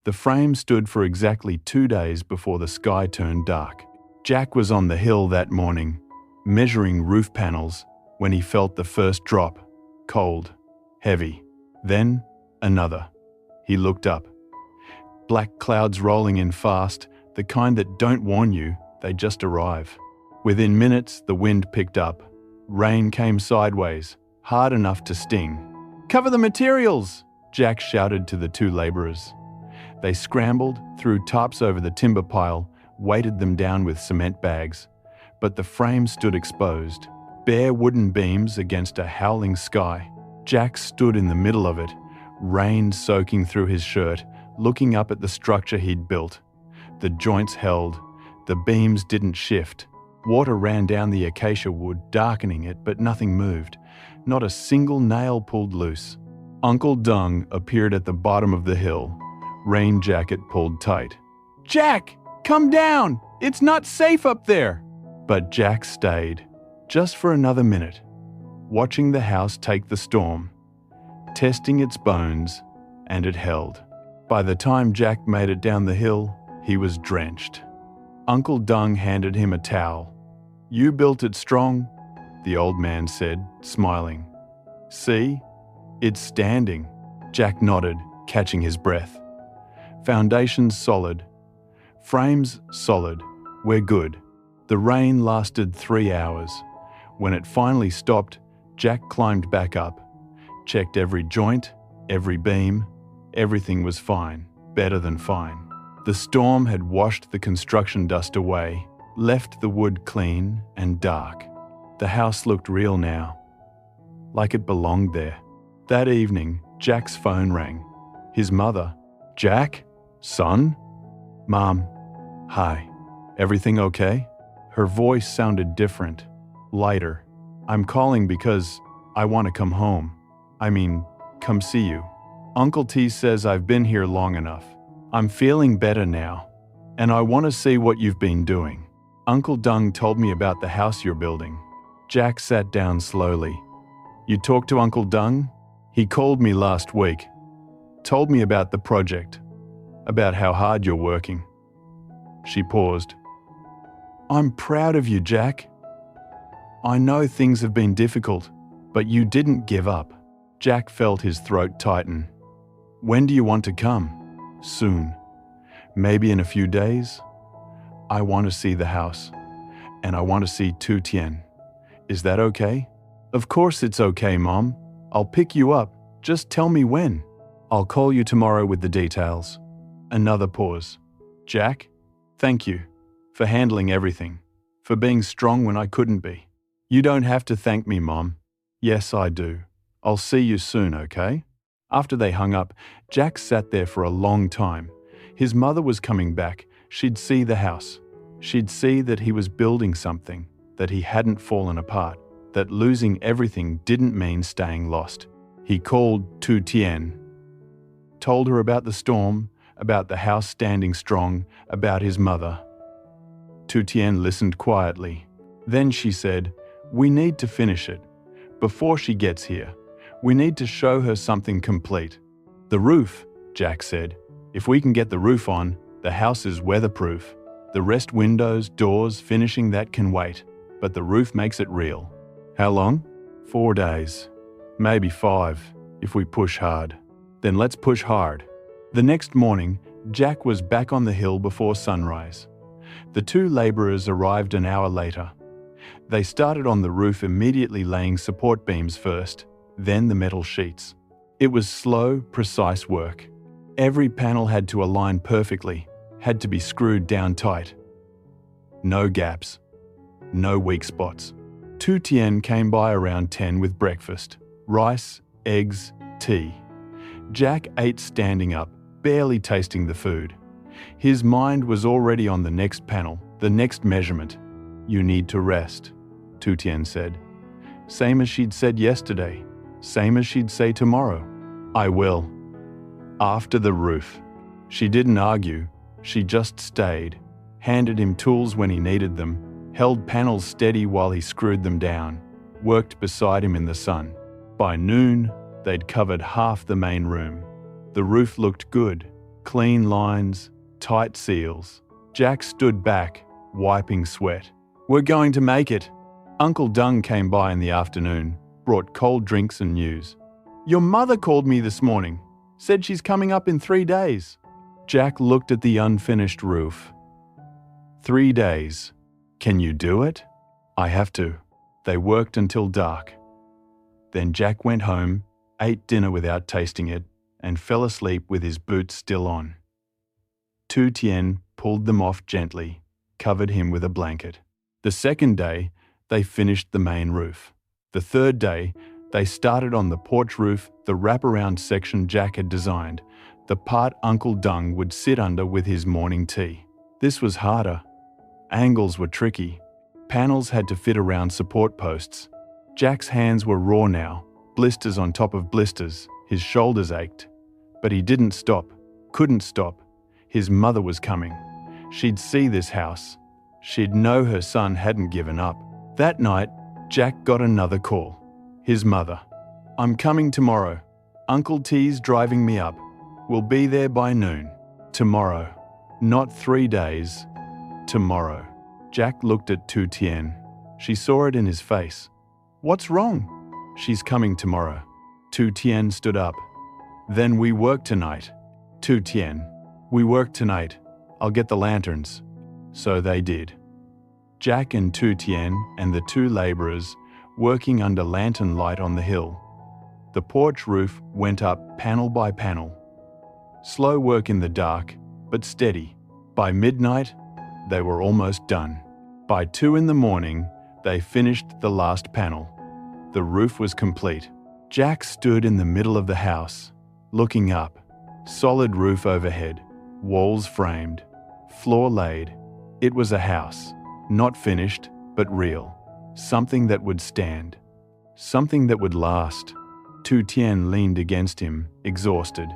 The frame stood for exactly 2 days before the sky turned dark. Jack was on the hill that morning, measuring roof panels, when he felt the first drop. Cold, heavy. Then, another. He looked up. Black clouds rolling in fast, the kind that don't warn you, they just arrive. Within minutes, the wind picked up. Rain came sideways, hard enough to sting. "Cover the materials!" Jack shouted to the 2 laborers. They scrambled, threw tarps over the timber pile, weighted them down with cement bags. But the frame stood exposed, bare wooden beams against a howling sky. Jack stood in the middle of it, rain soaking through his shirt, looking up at the structure he'd built. The joints held, the beams didn't shift. Water ran down the acacia wood, darkening it, but nothing moved. Not a single nail pulled loose. Uncle Dung appeared at the bottom of the hill, rain jacket pulled tight. "Jack, come down! It's not safe up there!" But Jack stayed, just for another minute, watching the house take the storm, testing its bones, and it held. By the time Jack made it down the hill, he was drenched. Uncle Dung handed him a towel. "You built it strong," the old man said, smiling. "See? It's standing." Jack nodded, catching his breath. "Foundations solid. Frames solid. We're good." The rain lasted 3 hours. When it finally stopped, Jack climbed back up, checked every joint, every beam. Everything was fine, better than fine. The storm had washed the construction dust away, left the wood clean and dark. The house looked real now, like it belonged there. That evening, Jack's phone rang. His mother. "Jack? Son?" "Mom. Hi. Everything okay?" Her voice sounded different, lighter. "I'm calling because I want to come home. Come see you. Uncle T says I've been here long enough. I'm feeling better now, and I want to see what you've been doing. Uncle Dung told me about the house you're building." Jack sat down slowly. "You talked to Uncle Dung? He called me last week. Told me about the project, about how hard you're working." She paused. "I'm proud of you, Jack. I know things have been difficult, but you didn't give up." Jack felt his throat tighten. "When do you want to come?" "Soon. Maybe in a few days. I want to see the house, and I want to see Tien. Is that okay?" "Of course it's okay, Mom. I'll pick you up. Just tell me when. I'll call you tomorrow with the details." Another pause. "Jack, thank you for handling everything, for being strong when I couldn't be." "You don't have to thank me, Mom." "Yes, I do. I'll see you soon, okay?" After they hung up, Jack sat there for a long time. His mother was coming back. She'd see the house. She'd see that he was building something, that he hadn't fallen apart, that losing everything didn't mean staying lost. He called Tien, told her about the storm, about the house standing strong, about his mother. Tien listened quietly. Then she said, "We need to finish it. Before she gets here, we need to show her something complete." "The roof," Jack said. "If we can get the roof on, the house is weatherproof. The rest, windows, doors, finishing, that can wait. But the roof makes it real." "How long?" 4 days. Maybe 5, if we push hard." "Then let's push hard." The next morning, Jack was back on the hill before sunrise. The 2 laborers arrived an hour later. They started on the roof, immediately laying support beams first, then the metal sheets. It was slow, precise work. Every panel had to align perfectly, had to be screwed down tight. No gaps, no weak spots. Tien came by around 10 with breakfast, rice, eggs, tea. Jack ate standing up, barely tasting the food. His mind was already on the next panel, the next measurement. "You need to rest," Tien said. Same as she'd said yesterday, same as she'd say tomorrow. "I will." After the roof. She didn't argue, she just stayed, handed him tools when he needed them, held panels steady while he screwed them down, worked beside him in the sun. By noon, they'd covered half the main room. The roof looked good, Clean lines, tight seals. Jack stood back, wiping sweat. "We're going to make it." Uncle Dung came by in the afternoon, brought cold drinks and news. "Your mother called me this morning. Said she's coming up in 3 days." Jack looked at the unfinished roof. 3 days. Can you do it? I have to. They worked until dark. Then Jack went home, ate dinner without tasting it, and fell asleep with his boots still on. Tien pulled them off gently, covered him with a blanket. The second day, they finished the main roof. The third day, they started on the porch roof, the wraparound section Jack had designed, the part Uncle Dung would sit under with his morning tea. This was harder. Angles were tricky. Panels had to fit around support posts. Jack's hands were raw now, blisters on top of blisters. His shoulders ached. But he didn't stop, couldn't stop. His mother was coming. She'd see this house. She'd know her son hadn't given up. That night, Jack got another call. His mother. "I'm coming tomorrow. Uncle T's driving me up. We'll be there by noon." Tomorrow. Not 3 days. Tomorrow. Jack looked at Tien. She saw it in his face. "What's wrong?" "She's coming tomorrow." Tien stood up. "Then we work tonight." Tien. "We work tonight. I'll get the lanterns." So they did. Jack and Tien and the 2 labourers working under lantern light on the hill. The porch roof went up panel by panel. Slow work in the dark, but steady. By midnight, they were almost done. By 2 in the morning, they finished the last panel. The roof was complete. Jack stood in the middle of the house, looking up. Solid roof overhead, walls framed, floor laid. It was a house, not finished, but real. Something that would stand. Something that would last. Tien leaned against him, exhausted.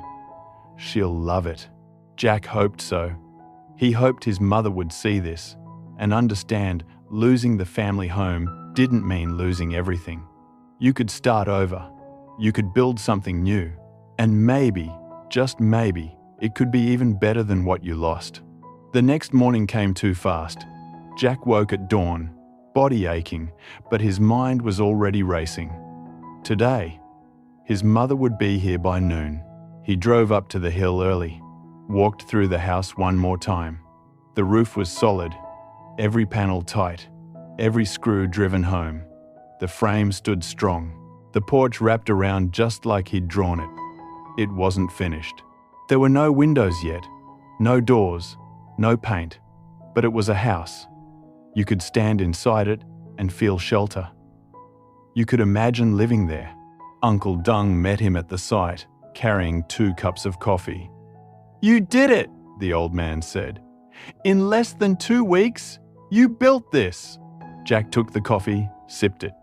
She'll love it. Jack hoped so. He hoped his mother would see this and understand losing the family home didn't mean losing everything. You could start over. You could build something new. And maybe, just maybe, it could be even better than what you lost. The next morning came too fast. Jack woke at dawn, body aching, but his mind was already racing. Today, his mother would be here by noon. He drove up to the hill early, walked through the house one more time. The roof was solid, every panel tight, every screw driven home. The frame stood strong. The porch wrapped around just like he'd drawn it. It wasn't finished. There were no windows yet, no doors, no paint, but it was a house. You could stand inside it and feel shelter. You could imagine living there. Uncle Dung met him at the site, carrying 2 cups of coffee. "You did it," the old man said. "In less than 2 weeks, you built this." Jack took the coffee, sipped it.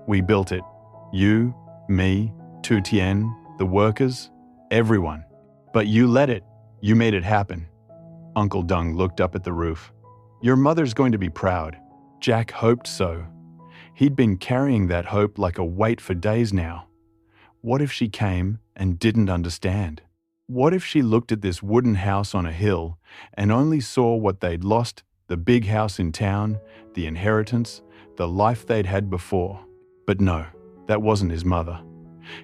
"We built it. You, me, Tien, the workers, everyone. But you led it. You made it happen." Uncle Dung looked up at the roof. "Your mother's going to be proud." Jack hoped so. He'd been carrying that hope like a weight for days now. What if she came and didn't understand? What if she looked at this wooden house on a hill and only saw what they'd lost, the big house in town, the inheritance, the life they'd had before? But no, that wasn't his mother.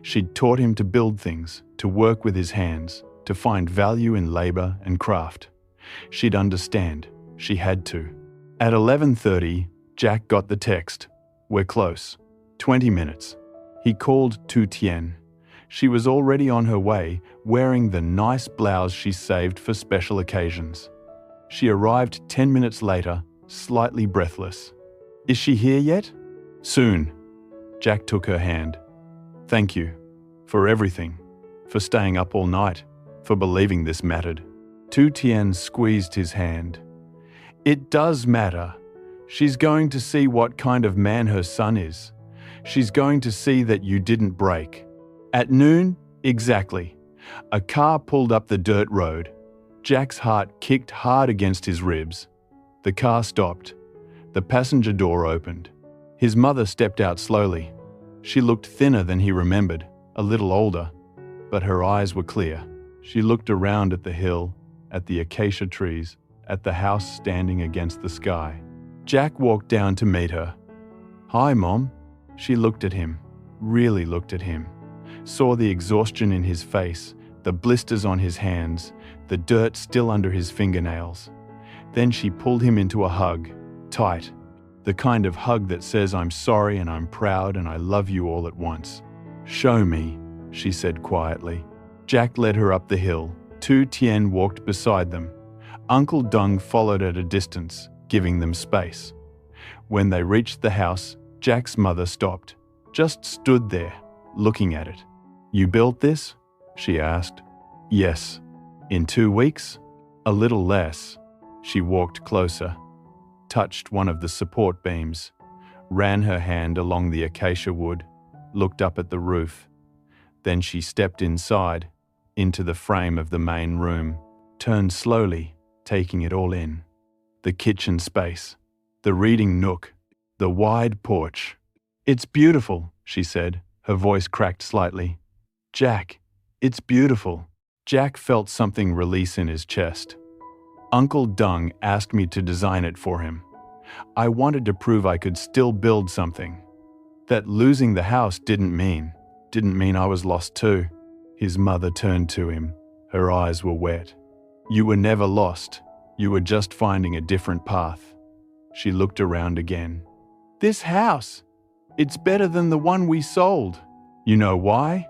She'd taught him to build things, to work with his hands, to find value in labor and craft. She'd understand. She had to. At 11:30, Jack got the text. "We're close. 20 minutes." He called Tien. She was already on her way, wearing the nice blouse she saved for special occasions. She arrived 10 minutes later, slightly breathless. "Is she here yet?" "Soon." Jack took her hand. "Thank you. For everything. For staying up all night. For believing this mattered." Tien squeezed his hand. "It does matter. She's going to see what kind of man her son is. She's going to see that you didn't break." At noon, exactly, a car pulled up the dirt road. Jack's heart kicked hard against his ribs. The car stopped. The passenger door opened. His mother stepped out slowly. She looked thinner than he remembered, a little older, but her eyes were clear. She looked around at the hill, at the acacia trees, at the house standing against the sky. Jack walked down to meet her. "Hi, Mom." She looked at him, really looked at him, saw the exhaustion in his face, the blisters on his hands, the dirt still under his fingernails. Then she pulled him into a hug, tight, the kind of hug that says, "I'm sorry and I'm proud and I love you all at once." "Show me," she said quietly. Jack led her up the hill. Tien walked beside them. Uncle Dung followed at a distance, giving them space. When they reached the house, Jack's mother stopped, just stood there, looking at it. "You built this?" she asked. "Yes." "In 2 weeks?" "A little less." She walked closer, touched one of the support beams, ran her hand along the acacia wood, looked up at the roof. Then she stepped inside, into the frame of the main room, turned slowly, taking it all in. The kitchen space, the reading nook, the wide porch. "It's beautiful," she said, her voice cracked slightly. "Jack, it's beautiful." Jack felt something release in his chest. "Uncle Dung asked me to design it for him. I wanted to prove I could still build something. That losing the house didn't mean I was lost too." His mother turned to him. Her eyes were wet. "You were never lost. You were just finding a different path." She looked around again. "This house, it's better than the one we sold. You know why?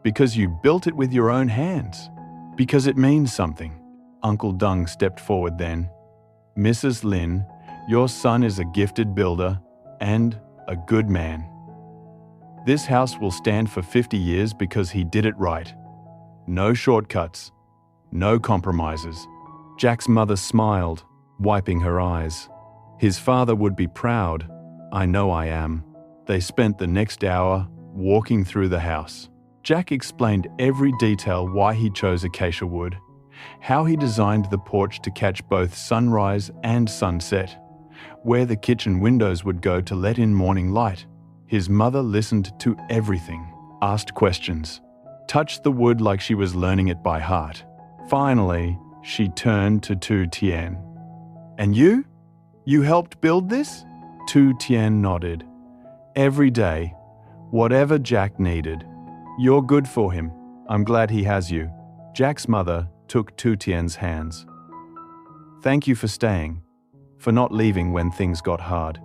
Because you built it with your own hands. Because it means something." Uncle Dung stepped forward then. "Mrs. Lin, your son is a gifted builder and a good man. This house will stand for 50 years because he did it right. No shortcuts, no compromises." Jack's mother smiled, wiping her eyes. "His father would be proud. I know I am." They spent the next hour walking through the house. Jack explained every detail why he chose acacia wood, how he designed the porch to catch both sunrise and sunset, where the kitchen windows would go to let in morning light. His mother listened to everything, asked questions, touched the wood like she was learning it by heart. Finally, she turned to Tien. "And you? You helped build this?" Tien nodded. "Every day, whatever Jack needed. You're good for him. I'm glad he has you." Jack's mother took Tien's hands. "Thank you for staying, for not leaving when things got hard."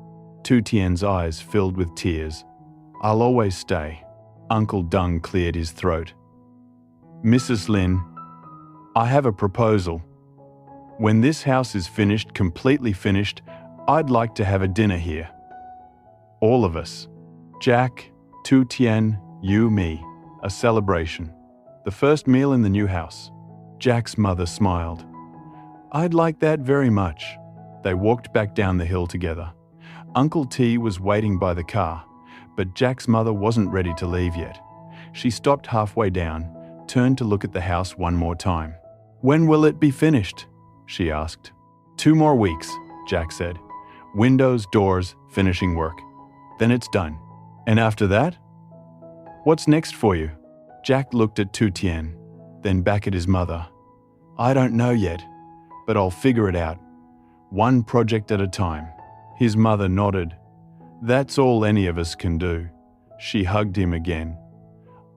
Tien's eyes filled with tears. "I'll always stay." Uncle Dung cleared his throat. "Mrs. Lin, I have a proposal. When this house is finished, completely finished, I'd like to have a dinner here. All of us. Jack, Tien, you, me. A celebration. The first meal in the new house." Jack's mother smiled. "I'd like that very much." They walked back down the hill together. Uncle T was waiting by the car, but Jack's mother wasn't ready to leave yet. She stopped halfway down, turned to look at the house one more time. "When will it be finished?" she asked. 2 more weeks, Jack said. "Windows, doors, finishing work. Then it's done." "And after that? What's next for you?" Jack looked at Tien, then back at his mother. "I don't know yet, but I'll figure it out. One project at a time." His mother nodded. "That's all any of us can do." She hugged him again.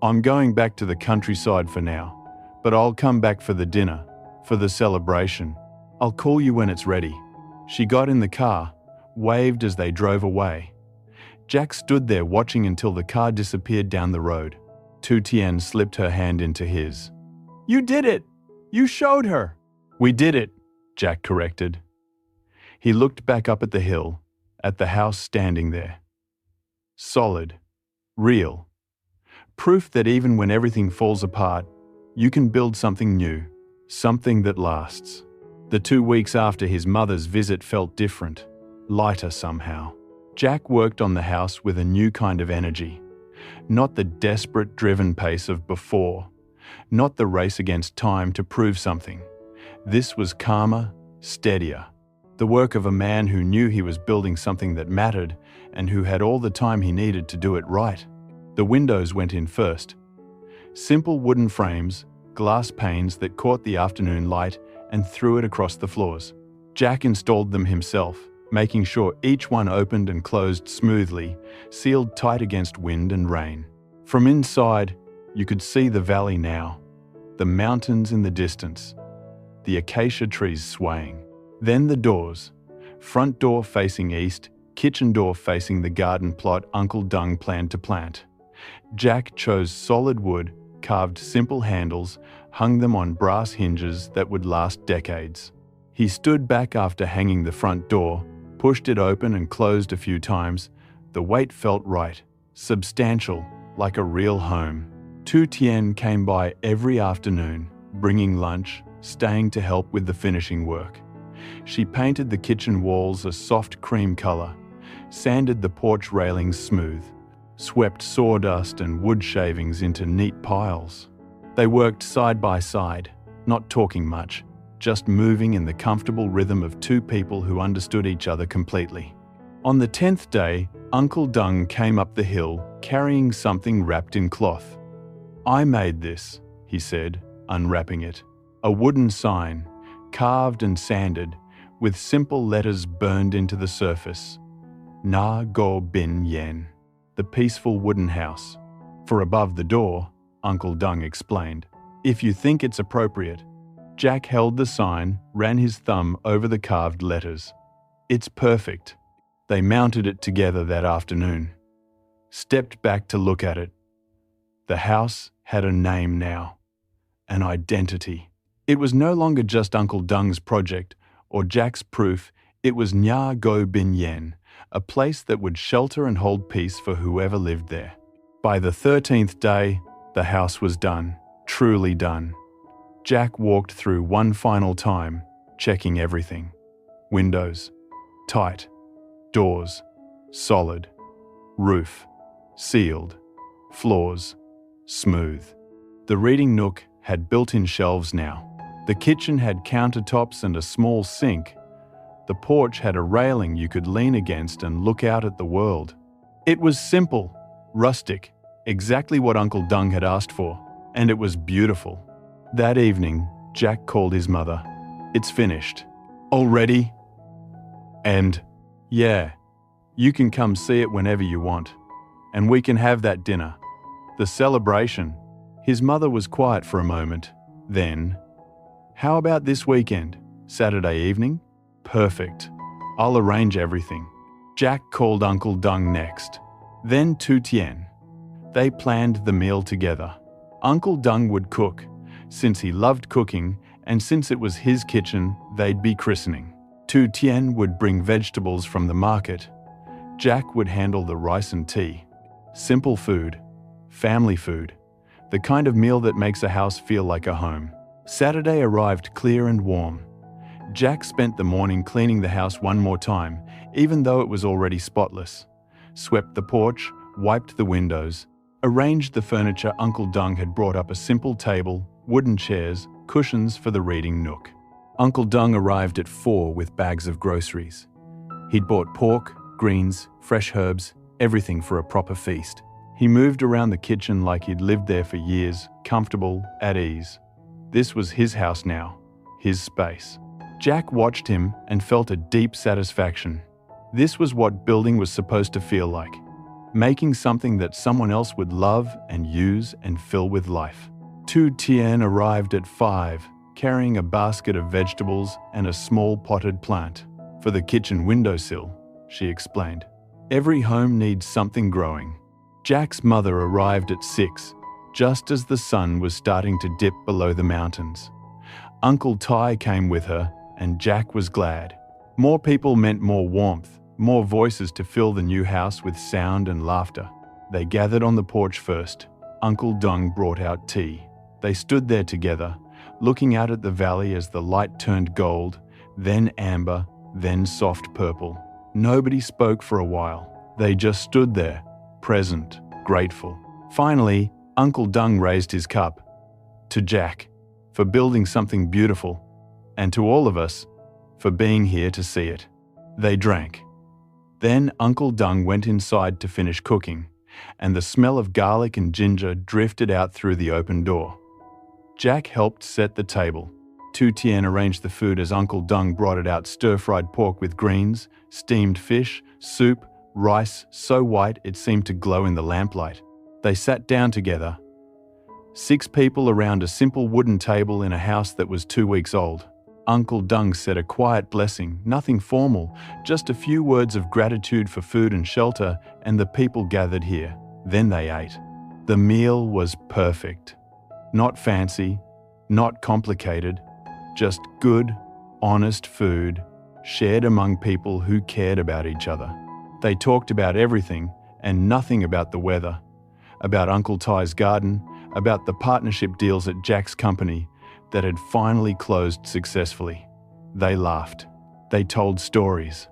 "I'm going back to the countryside for now, but I'll come back for the dinner, for the celebration. I'll call you when it's ready." She got in the car, waved as they drove away. Jack stood there watching until the car disappeared down the road. Tien slipped her hand into his. "You did it! You showed her!" "We did it," Jack corrected. He looked back up at the hill, at the house standing there. Solid, real. Proof that even when everything falls apart, you can build something new, something that lasts. The 2 weeks after his mother's visit felt different, lighter somehow. Jack worked on the house with a new kind of energy. Not the desperate, driven pace of before. Not the race against time to prove something. This was calmer, steadier. The work of a man who knew he was building something that mattered and who had all the time he needed to do it right. The windows went in first. Simple wooden frames, glass panes that caught the afternoon light and threw it across the floors. Jack installed them himself, making sure each one opened and closed smoothly, sealed tight against wind and rain. From inside, you could see the valley now, the mountains in the distance, the acacia trees swaying. Then the doors. Front door facing east, kitchen door facing the garden plot Uncle Dung planned to plant. Jack chose solid wood, carved simple handles, hung them on brass hinges that would last decades. He stood back after hanging the front door, pushed it open and closed a few times. The weight felt right, substantial, like a real home. Tien came by every afternoon, bringing lunch, staying to help with the finishing work. She painted the kitchen walls a soft cream color, sanded the porch railings smooth, swept sawdust and wood shavings into neat piles. They worked side by side, not talking much, just moving in the comfortable rhythm of two people who understood each other completely. On the 10th day, Uncle Dung came up the hill, carrying something wrapped in cloth. "I made this," he said, unwrapping it. A wooden sign, carved and sanded, with simple letters burned into the surface. Na Go Bin Yen, the peaceful wooden house. For above the door, Uncle Dung explained, "If you think it's appropriate." Jack held the sign, ran his thumb over the carved letters. "It's perfect." They mounted it together that afternoon. Stepped back to look at it. The house had a name now, an identity. It was no longer just Uncle Dung's project or Jack's proof, it was Nya Go Bin Yen, a place that would shelter and hold peace for whoever lived there. By the 13th day, the house was done, truly done. Jack walked through one final time, checking everything. Windows, tight. Doors, solid. Roof, sealed. Floors, smooth. The reading nook had built-in shelves now. The kitchen had countertops and a small sink. The porch had a railing you could lean against and look out at the world. It was simple, rustic, exactly what Uncle Dung had asked for, and it was beautiful. That evening, Jack called his mother. "It's finished." "Already?" And, "Yeah, you can come see it whenever you want. And we can have that dinner." The celebration. His mother was quiet for a moment. Then, "How about this weekend? Saturday evening?" "Perfect. I'll arrange everything." Jack called Uncle Dung next. Then Tien. They planned the meal together. Uncle Dung would cook. Since he loved cooking, and since it was his kitchen, they'd be christening. Tien would bring vegetables from the market. Jack would handle the rice and tea. Simple food. Family food. The kind of meal that makes a house feel like a home. Saturday arrived clear and warm. Jack spent the morning cleaning the house one more time, even though it was already spotless. Swept the porch, wiped the windows, arranged the furniture. Uncle Dung had brought up a simple table, wooden chairs, cushions for the reading nook. Uncle Dung arrived at 4 with bags of groceries. He'd bought pork, greens, fresh herbs, everything for a proper feast. He moved around the kitchen like he'd lived there for years, comfortable, at ease. This was his house now, his space. Jack watched him and felt a deep satisfaction. This was what building was supposed to feel like. Making something that someone else would love and use and fill with life. Tien arrived at 5, carrying a basket of vegetables and a small potted plant. "For the kitchen windowsill," she explained. "Every home needs something growing." Jack's mother arrived at 6, just as the sun was starting to dip below the mountains. Uncle Tai came with her, and Jack was glad. More people meant more warmth, more voices to fill the new house with sound and laughter. They gathered on the porch first. Uncle Dung brought out tea. They stood there together, looking out at the valley as the light turned gold, then amber, then soft purple. Nobody spoke for a while. They just stood there, present, grateful. Finally, Uncle Dung raised his cup. "To Jack, for building something beautiful, and to all of us, for being here to see it." They drank. Then Uncle Dung went inside to finish cooking, and the smell of garlic and ginger drifted out through the open door. Jack helped set the table. Tien arranged the food as Uncle Dung brought it out: stir-fried pork with greens, steamed fish, soup, rice so white it seemed to glow in the lamplight. They sat down together, 6 people around a simple wooden table in a house that was 2 weeks old. Uncle Dung said a quiet blessing, nothing formal, just a few words of gratitude for food and shelter, and the people gathered here. Then they ate. The meal was perfect. Not fancy, not complicated, just good, honest food, shared among people who cared about each other. They talked about everything and nothing about the weather, about Uncle Ty's garden, about the partnership deals at Jack's company that had finally closed successfully. They laughed. They told stories.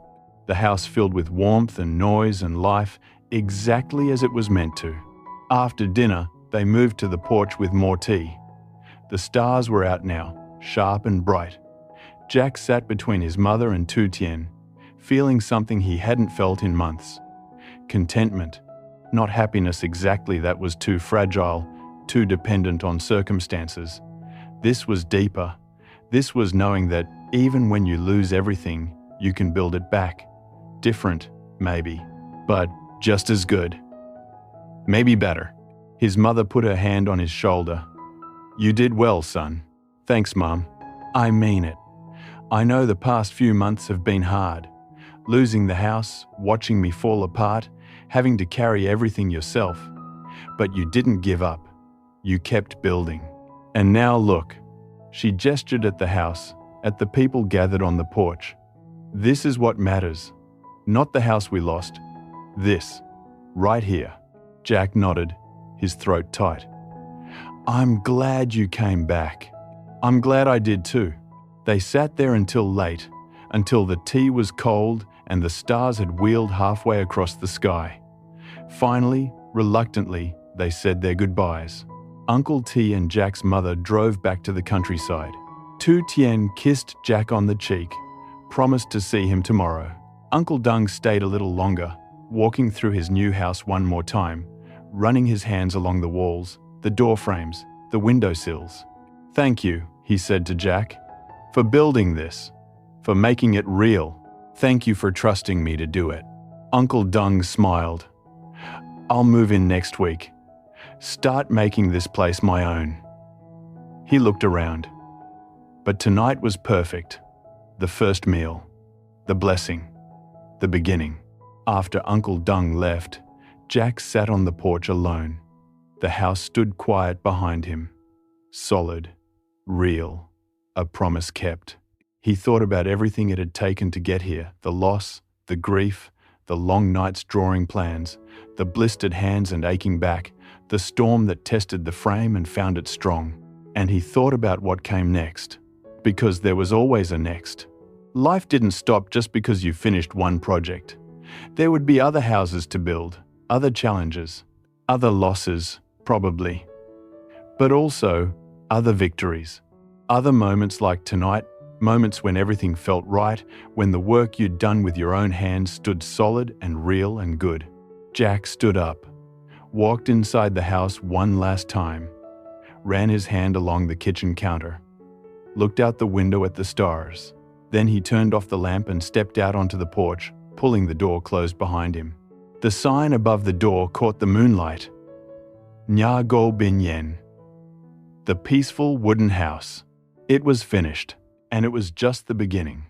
The house filled with warmth and noise and life, exactly as it was meant to. After dinner, they moved to the porch with more tea. The stars were out now, sharp and bright. Jack sat between his mother and Tien, feeling something he hadn't felt in months. Contentment. Not happiness exactly, that was too fragile, too dependent on circumstances. This was deeper. This was knowing that even when you lose everything, you can build it back. Different, maybe, but just as good. Maybe better. His mother put her hand on his shoulder. You did well, son. Thanks, Mom. I mean it. I know the past few months have been hard. Losing the house, watching me fall apart, having to carry everything yourself. But you didn't give up. You kept building. And now look. She gestured at the house, at the people gathered on the porch. This is what matters. Not the house we lost. This. Right here. Jack nodded, his throat tight. I'm glad you came back. I'm glad I did too. They sat there until late, until the tea was cold and the stars had wheeled halfway across the sky. Finally, reluctantly, they said their goodbyes. Uncle T and Jack's mother drove back to the countryside. Tien kissed Jack on the cheek, promised to see him tomorrow. Uncle Dung stayed a little longer, walking through his new house one more time, running his hands along the walls, the door frames, the windowsills. Thank you, he said to Jack, for building this, for making it real. Thank you for trusting me to do it. Uncle Dung smiled. I'll move in next week. Start making this place my own. He looked around. But tonight was perfect. The first meal. The blessing. The beginning. After Uncle Dung left, Jack sat on the porch alone. The house stood quiet behind him. Solid. Real. A promise kept. He thought about everything it had taken to get here, the loss, the grief, the long nights drawing plans, the blistered hands and aching back, the storm that tested the frame and found it strong. And he thought about what came next, because there was always a next. Life didn't stop just because you finished one project. There would be other houses to build, other challenges, other losses, probably. But also, other victories. Other moments like tonight, moments when everything felt right, when the work you'd done with your own hands stood solid and real and good. Jack stood up, walked inside the house one last time, ran his hand along the kitchen counter, looked out the window at the stars. Then he turned off the lamp and stepped out onto the porch, pulling the door closed behind him. The sign above the door caught the moonlight. Nya Go Bin Yen. The peaceful wooden house. It was finished, and it was just the beginning.